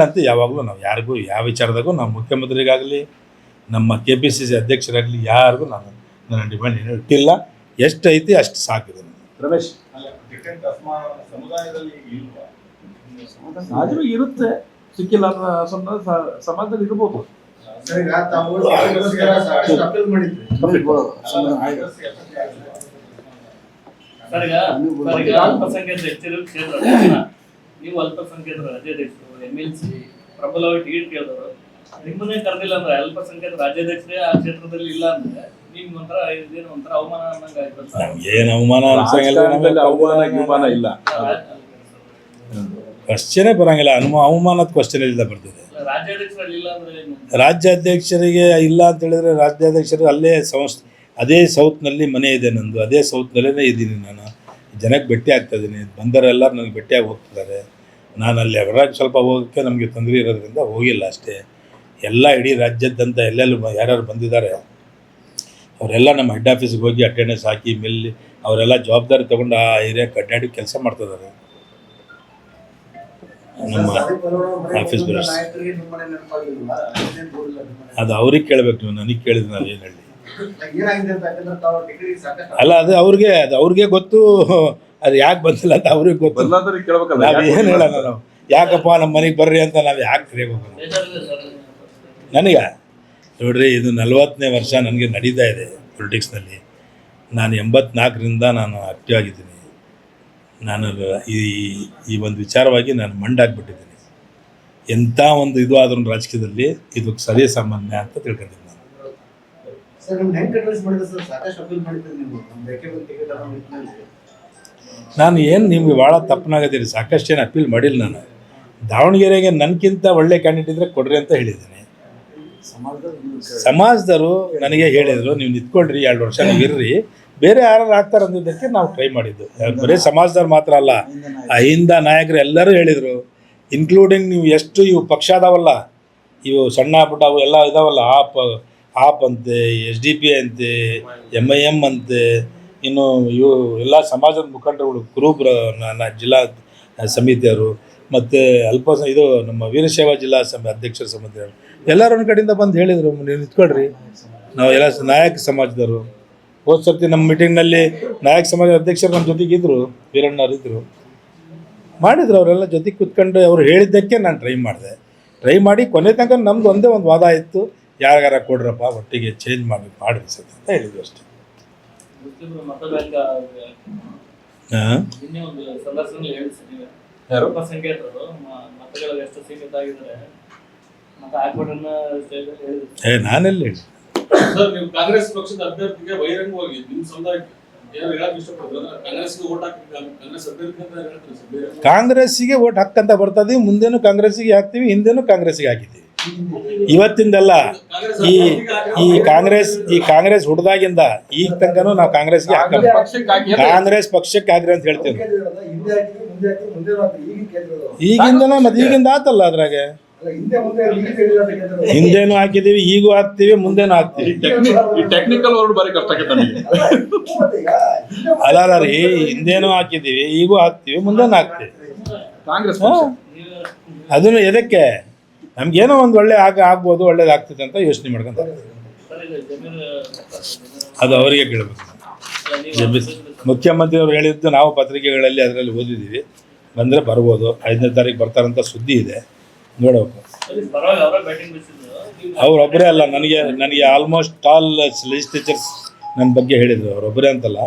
ಅಂತ ಯಾವಾಗಲೂ ನಾವು ಯಾರಿಗೂ ಯಾವ ವಿಚಾರದಾಗೂ ನಾವು ಮುಖ್ಯಮಂತ್ರಿಗಾಗಲಿ ನಮ್ಮ KPCC ಅಧ್ಯಕ್ಷರಾಗಲಿ ಯಾರಿಗೂ ನನ್ನ ಡಿಮ್ಯಾಂಡ್ ಏನೂ ಇಟ್ಟಿಲ್ಲ. ಎಷ್ಟು ಐತಿ ಅಷ್ಟು ಸಾಕಿದೆ. ರಮೇಶ್, ಆದರೂ ಇರುತ್ತೆ, ಸಿಕ್ಕಿಲ್ಲ ಅನ್ನೋ ಸಮಾಜದಲ್ಲಿ ಇರ್ಬೋದು. ನೀವು ಅಲ್ಪಸಂಖ್ಯಾತರ ರಾಜ್ಯಾಧ್ಯಕ್ಷರು, MLC ಪ್ರಬಲವಾಗಿ ಟಿಕೆಟ್ ಕೇಳಿದವರು, ನಿಮ್ಮನ್ನೇ ಕರೆದಿಲ್ಲ ಅಂದ್ರೆ ಅಲ್ಪಸಂಖ್ಯಾತ ರಾಜ್ಯಾಧ್ಯಕ್ಷರೇ ಆ ಕ್ಷೇತ್ರದಲ್ಲಿ ಇಲ್ಲ ಅಂದ್ರೆ ನಿಮ್ಗೆ ಒಂಥರ ಅವಮಾನ ಅನ್ನಂಗೆ ಆಯ್ತು. ಏನು ಅವಮಾನ ಅವಮಾನ ಇಲ್ಲ, ಕ್ವಶನೇ ಬರಂಗಿಲ್ಲ. ಅವಮಾನದ ಕ್ವಶನ್ ಇಲ್ಲ ಬರ್ತದೆ. ರಾಜ್ಯಾಧ್ಯಕ್ಷರಿಗೆ ಇಲ್ಲ ಅಂತ ಹೇಳಿದ್ರೆ ರಾಜ್ಯಾಧ್ಯಕ್ಷರು ಅಲ್ಲೇ ಅದೇ ಸೌತ್ನಲ್ಲಿ ಮನೆ ಇದೆ ನಂದು, ಅದೇ ಸೌತ್ನಲ್ಲೇ ಇದ್ದೀನಿ. ನಾನು ಜನಕ್ಕೆ ಭೇಟಿ ಆಗ್ತಾ ಇದ್ದೀನಿ, ಬಂದರೆಲ್ಲ ನನಗೆ ಭೇಟಿಯಾಗಿ ಹೋಗ್ತಿದ್ದಾರೆ. ನಾನು ಅಲ್ಲಿ ಅವರಾಗ ಸ್ವಲ್ಪ ಹೋಗೋಕ್ಕೆ ನಮಗೆ ತೊಂದರೆ ಇರೋದ್ರಿಂದ ಹೋಗಿಲ್ಲ ಅಷ್ಟೇ. ಎಲ್ಲ ಇಡೀ ರಾಜ್ಯದಂತ ಎಲ್ಲೆಲ್ಲೂ ಯಾರ್ಯಾರು ಬಂದಿದ್ದಾರೆ ಅವರೆಲ್ಲ ನಮ್ಮ ಹೆಡ್ ಆಫೀಸ್ಗೆ ಹೋಗಿ ಅಟೆಂಡೆನ್ಸ್ ಹಾಕಿ ಮಿಲ್ಲಿ ಅವರೆಲ್ಲ ಜವಾಬ್ದಾರಿ ತೊಗೊಂಡು ಆ ಏರಿಯಾಕ್ಕೆ ಅಡ್ಡಾಡಿ ಕೆಲಸ ಮಾಡ್ತಿದ್ದಾರೆ. ನಮ್ಮ ಆಫೀಸ್ ಬರೋಸ್ ಅದು ಅವ್ರಿಗೆ ಕೇಳಬೇಕು, ನೀವು ನನಗೆ ಕೇಳಿದ್ರೆ ನಾವು ಏನು ಹೇಳಿ. ಅಲ್ಲ ಅದು ಅವ್ರಿಗೆ ಗೊತ್ತು, ಅದು ಯಾಕೆ ಬಂದಿಲ್ಲ ಅಂತ ಅವ್ರಿಗೆ ಗೊತ್ತು. ಬಂದಾದ್ರಿಗೆ ಕೇಳ್ಬೇಕಲ್ಲ, ನಾವು ಏನು ಹೇಳೋಣ, ನಾವು ಯಾಕಪ್ಪ ನಮ್ಮ ಮನೆಗೆ ಬರ್ರಿ ಅಂತ ನಾವು ಯಾಕೆ ಕರೆಯಬೇಕು. ನನಗೆ ನೋಡ್ರಿ, ಇದು 40ನೇ ವರ್ಷ ನನಗೆ ನಡೀತಾ ಇದೆ ಪೊಲಿಟಿಕ್ಸ್ನಲ್ಲಿ. ನಾನು 84ರಿಂದ ನಾನು ಆಕ್ಟಿವ್ ಆಗಿದ್ದೀನಿ. ನಾನು ಈ ಒಂದು ವಿಚಾರವಾಗಿ ನಾನು ಮಂಡಾಗ್ಬಿಟ್ಟಿದ್ದೀನಿ. ಎಂಥ ಒಂದು ಇದು ಆದ್ರೂ ರಾಜಕೀಯದಲ್ಲಿ ಇದು ಸರಿ ಸಾಮಾನ್ಯ ಅಂತ ತಿಳ್ಕೊಂಡಿದ್ದೀನಿ ನಾನು. ನಾನು ಏನು ನಿಮ್ಗೆ ಭಾಳ ತಪ್ಪನಾಗತ್ತೀರಿ, ಸಾಕಷ್ಟು ಏನು ಅಪೀಲ್ ಮಾಡಿಲ್ಲ. ನಾನು ದಾವಣಗೆರೆಗೆ ನನಗಿಂತ ಒಳ್ಳೆ ಕ್ಯಾಂಡಿಡೇಟ್ ಇದ್ದರೆ ಕೊಡ್ರಿ ಅಂತ ಹೇಳಿದ್ದೀನಿ. ಸಮಾಜದವರು ನನಗೆ ಹೇಳಿದರು, ನೀವು ನಿಂತ್ಕೊಳ್ರಿ 2 ವರ್ಷ ನೀವು ಇರ್ರಿ, ಬೇರೆ ಯಾರು ಆಗ್ತಾರೆ ಅಂದಿದ್ದಕ್ಕೆ ನಾವು ಟ್ರೈ ಮಾಡಿದ್ದು. ಬರೀ ಸಮಾಜದವ್ರು ಮಾತ್ರ ಅಲ್ಲ, ಅಹಿಂದ ನಾಯಕರು ಎಲ್ಲರೂ ಹೇಳಿದರು, ಇನ್ಕ್ಲೂಡಿಂಗ್ ನೀವು ಎಷ್ಟು ಇವು ಪಕ್ಷ ಅದಾವಲ್ಲ, ಇವು ಸಣ್ಣ ಪುಟ್ಟ ಅವು ಎಲ್ಲ ಇದಾವಲ್ಲ, ಆಪ್ ಅಂತೆ, SDP ಅಂತೆ, MIM ಅಂತೆ, ಇನ್ನು ಇವು ಎಲ್ಲ ಸಮಾಜದ ಮುಖಂಡರುಗಳು, ಕುರುಬ್ರ ಜಿಲ್ಲಾ ಸಮಿತಿಯವರು ಮತ್ತು ಇದು ನಮ್ಮ ವೀರಶೈವ ಜಿಲ್ಲಾ ಅಧ್ಯಕ್ಷರ ಸಮಿತಿಯವರು ಎಲ್ಲರೂ ಒಂದು ಕಡೆಯಿಂದ ಬಂದು ಹೇಳಿದರು, ನೀವು ನಿಂತ್ಕೊಳ್ರಿ, ನಾವು ಎಲ್ಲ ನಾಯಕ ಸಮಾಜದವರು. ಹೋದ ಸರ್ತಿ ನಮ್ಮ ಮೀಟಿಂಗ್ನಲ್ಲಿ ನಾಯಕ ಸಮಾಜದ ಅಧ್ಯಕ್ಷರು ನಮ್ಮ ಜೊತೆಗಿದ್ದರು, ವೀರಣ್ಣವ್ರು ಇದ್ದರು, ಮಾಡಿದ್ರು. ಅವರೆಲ್ಲ ಜೊತೆಗೆ ಕೂತ್ಕೊಂಡು ಅವ್ರು ಹೇಳಿದ್ದಕ್ಕೆ ನಾನು ಟ್ರೈ ಮಾಡಿ ಕೊನೆ ತನಕ ನಮ್ದು ಒಂದೇ ಒಂದು ವಾದ ಇತ್ತು, ಯಾರಿಗಾರ ಕೊಡ್ರಪ್ಪ ಒಟ್ಟಿಗೆ ಚೇಂಜ್ ಮಾಡಿ ಸರ್ ಅಂತ ಹೇಳಿದ್ವಿ ಅಷ್ಟೇ. ನಿನ್ನೆ ಒಂದು ಸಂದರ್ಶನದಲ್ಲಿ ಹೇಳಿಸಿದ್ದೀವಿ, ಅಲ್ಪಸಂಖ್ಯಾತರು ಮತಗಳು ಎಷ್ಟು ಸೀಮಿತ ಆಗಿದ್ದಾರೆ, ಮತ ಹಾಕ್ಬಿಟ್ರನ್ನ ನಾನೆಲ್ಲ ಹೇಳಿ ಸರ್, ನೀವು ಕಾಂಗ್ರೆಸ್ ಪಕ್ಷದ ಅಭ್ಯರ್ಥಿಗೆ ಬಹಿರಂಗವಾಗಿ ನಿಮ್ಮ ಸಮುದಾಯಕ್ಕೆ ಏನಾದ್ರು ಹೇಳಕ್ ಇಷ್ಟಪಡ್ತಾರೆ? ಕಾಂಗ್ರೆಸ್ಗೆ ಓಟ್ ಹಾಕ್ಬೇಕು, ಕಾಂಗ್ರೆಸ್ ಅಭ್ಯರ್ಥಿ ಅಂತ ಹೇಳ್ತಾರೆ ಸರ್. ಕಾಂಗ್ರೆಸ್ಸಿಗೆ ಓಟ್ ಹಾಕಂತ ಬರ್ತದೆ, ಮುಂದೇನು ಕಾಂಗ್ರೆಸ್ಸಿಗೆ ಹಾಕ್ತೀವಿ, ಹಿಂದೇನು ಕಾಂಗ್ರೆಸ್ಸಿಗೆ ಹಾಕಿದ್ದೀವಿ. ಇವತ್ತಿಂದಲ್ಲ, ಈ ಕಾಂಗ್ರೆಸ್ ಹುಡ್ದಾಗಿಂದ ಈಗ ತನಕನೂ ನಾವು ಕಾಂಗ್ರೆಸ್ಗೆ ಹಾಕಲ್ಲ. ಕಾಂಗ್ರೆಸ್ ಪಕ್ಷಕ್ಕೆ ಹಾಕ್ರಿ ಅಂತ ಹೇಳ್ತೇವೆ. ಈಗಿಂದನ ಮತ್ತೆ ಈಗಿಂದ ಆತಲ್ಲ, ಅದ್ರಾಗೆ ಹಿಂದೇನು ಹಾಕಿದೀವಿ, ಈಗೂ ಹಾಕ್ತೀವಿ, ಮುಂದೇನು ಹಾಕ್ತೀವಿ. ಟೆಕ್ನಿಕಲ್ ವರ್ಡ್ ಬಾರಿ ಕಷ್ಟ ಆಗುತ್ತೆ ನಮಗೆ. ಅಲ್ಲ ರೀ, ಹಿಂದೇನು ಹಾಕಿದೀವಿ, ಈಗೂ ಹಾಕ್ತೀವಿ, ಮುಂದೇನು ಹಾಕ್ತೀವಿ. ಕಾಂಗ್ರೆಸ್ ಅದನ್ನು ಎದಕ್ಕೆ ನಮ್ಗೇನೋ ಒಂದು ಒಳ್ಳೆ ಆಗ್ಬೋದು, ಒಳ್ಳೇದಾಗ್ತದೆ ಅಂತ ಯೋಚನೆ ಮಾಡ್ಕೊಂತ ಅದು ಅವರಿಗೆ ಕೇಳಬೇಕು. ಮುಖ್ಯಮಂತ್ರಿ ಅವ್ರು ಹೇಳಿದ್ದು ನಾವು ಪತ್ರಿಕೆಗಳಲ್ಲಿ ಅದರಲ್ಲಿ ಓದಿದ್ದೀವಿ, ಬಂದರೆ ಬರ್ಬೋದು. 5ನೇ ತಾರೀಕು ಬರ್ತಾರಂತ ಸುದ್ದಿ ಇದೆ, ನೋಡಬೇಕು. ಅವರೊಬ್ಬರೇ ಅಲ್ಲ, ನನಗೆ ಆಲ್ಮೋಸ್ಟ್ ಆಲ್ ಲೆಜಿಸ್ಲೇಚರ್ಸ್ ನನ್ನ ಬಗ್ಗೆ ಹೇಳಿದರು. ಅವರೊಬ್ಬರೇ ಅಂತಲ್ಲ,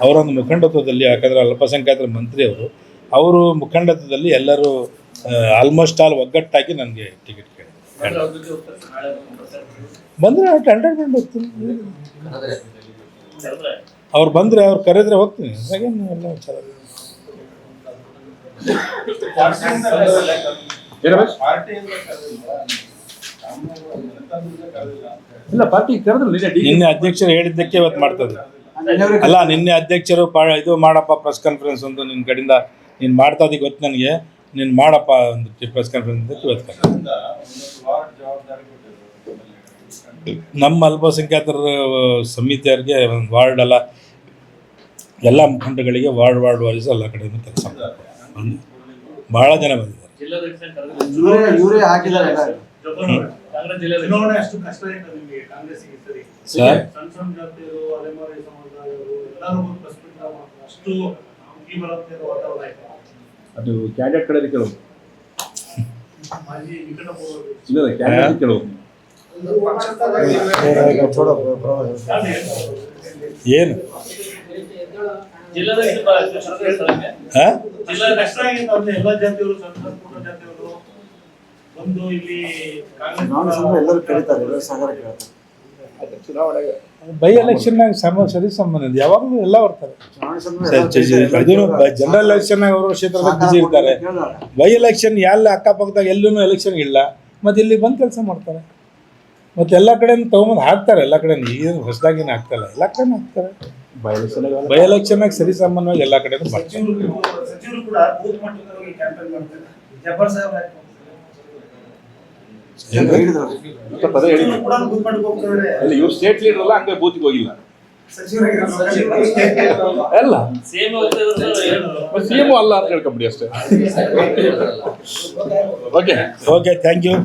ಅವರೊಂದು ಮುಖಂಡತ್ವದಲ್ಲಿ, ಯಾಕಂದರೆ ಅಲ್ಪಸಂಖ್ಯಾತರ ಮಂತ್ರಿ ಅವರು ಮುಖಂಡತ್ವದಲ್ಲಿ ಎಲ್ಲರೂ ಆಲ್ಮೋಸ್ಟ್ ಆಲ್ ಒಗ್ಗಟ್ಟಾಗಿ ನನಗೆ ಟಿಕೆಟ್ ಕೇಳಿದ್ರು. ಬಂದರೆ 100% ಹೋಗ್ತೀನಿ. ಅವ್ರು ಬಂದರೆ, ಅವ್ರು ಕರೆದ್ರೆ ಹೋಗ್ತೀನಿ. ಹಾಗೇನು ಎಲ್ಲ ವಿಚಾರ ಇಲ್ಲ, ಪಾರ್ಟಿ ಕರೆದ್ರಲ್ಲ. ನಿನ್ನೆ ಅಧ್ಯಕ್ಷರು ಹೇಳಿದ್ದಕ್ಕೆ ಇವತ್ತು ಮಾಡ್ತದೆ. ಅಲ್ಲ, ನಿನ್ನೆ ಅಧ್ಯಕ್ಷರು ಇದು ಮಾಡಪ್ಪ ಪ್ರೆಸ್ ಕಾನ್ಫರೆನ್ಸ್ ಒಂದು ನಿನ್ನ ಕಡೆಯಿಂದ ನೀನು ಮಾಡ್ತಾ ಇದ್ದೀವಿ ಗೊತ್ತು ನನಗೆ, ನೀನು ಮಾಡಪ್ಪ ಒಂದು ಪ್ರೆಸ್ ಕಾನ್ಫರೆನ್ಸ್ ಅಂತ ಇವತ್ತು ನಮ್ಮ ಅಲ್ಪಸಂಖ್ಯಾತರ ಸಮಿತಿಯವ್ರಿಗೆ ಒಂದು ವಾರ್ಡ್ ಅಲ್ಲ, ಎಲ್ಲ ಮುಖಂಡಗಳಿಗೆ ವಾರ್ಡ್ ವೈಸ್ ಎಲ್ಲ ಕಡೆಯಿಂದ ಕೆಲಸ ಬಂದು ಭಾಳ ಜನ ಬಂದಿದ್ದಾರೆ. ಸರ್, ಅದು ಕ್ಯಾಂಡಿಡೇಟ್ ಕಡೆ ಕೇಳೋದು, ಇಲ್ಲ ಕ್ಯಾಂಡಿಡೇಟ್ ಕೇಳೋದು. ಏನು ಎಲ್ಲ ಜಾತಿಯವರು, ಸಣ್ಣ ಪುಟ್ಟ ಜಾತಿಯವರು ಒಂದು ಇಲ್ಲಿ ಎಲ್ಲರೂ ಕರೀತಾರೆ, ಬೈ ಎಲೆಕ್ಷನ್ನಾಗ ಸರಿ ಸಂಬಂಧ ಯಾವಾಗಲೂ ಎಲ್ಲ ಬರ್ತಾರೆ. ಜನರಲ್ ಎಲೆಕ್ಷನ್ನಾಗ ಅವರು ಕ್ಷೇತ್ರದಾಗ ಬಿಜಿ ಇರ್ತಾರೆ. ಬೈ ಎಲೆಕ್ಷನ್ ಎಲ್ಲ ಅಕ್ಕಪಕ್ಕದಾಗ ಎಲ್ಲೂ ಎಲೆಕ್ಷನ್ ಇಲ್ಲ, ಮತ್ತು ಇಲ್ಲಿ ಬಂದು ಕೆಲಸ ಮಾಡ್ತಾರೆ. ಮತ್ತು ಎಲ್ಲ ಕಡೆ ತೊಗೊಂಬಂದು ಹಾಕ್ತಾರೆ, ಎಲ್ಲ ಕಡೆ ಏನು ಹೊಸದಾಗೇನು ಆಗ್ತಾಯಿಲ್ಲ, ಎಲ್ಲ ಕಡೆ ಹಾಕ್ತಾರೆ. ಬೈ ಎಲೆಕ್ಷನ್ನಾಗ ಸರಿ ಸಾಮಾನ್ಯವಾಗಿ ಎಲ್ಲ ಕಡೆ ಮಾಡ್ತಾರೆ. ಪದೇ ಹೇಳಿದ್ರು ಅಲ್ಲ, ಇವ್ರು ಸ್ಟೇಟ್ ಲೀಡರ್ ಅಲ್ಲ, ಹಂಗೆ ಬೂತಿಗೆ ಹೋಗಿಲ್ಲ ಅಲ್ಲ, ಸೇಮ್ ಹೋಗ್ತಾ CM ಅಲ್ಲ ಅಂತ ಹೇಳ್ಕೊಂಬಿಡಿ ಅಷ್ಟೇ. Okay okay, thank you.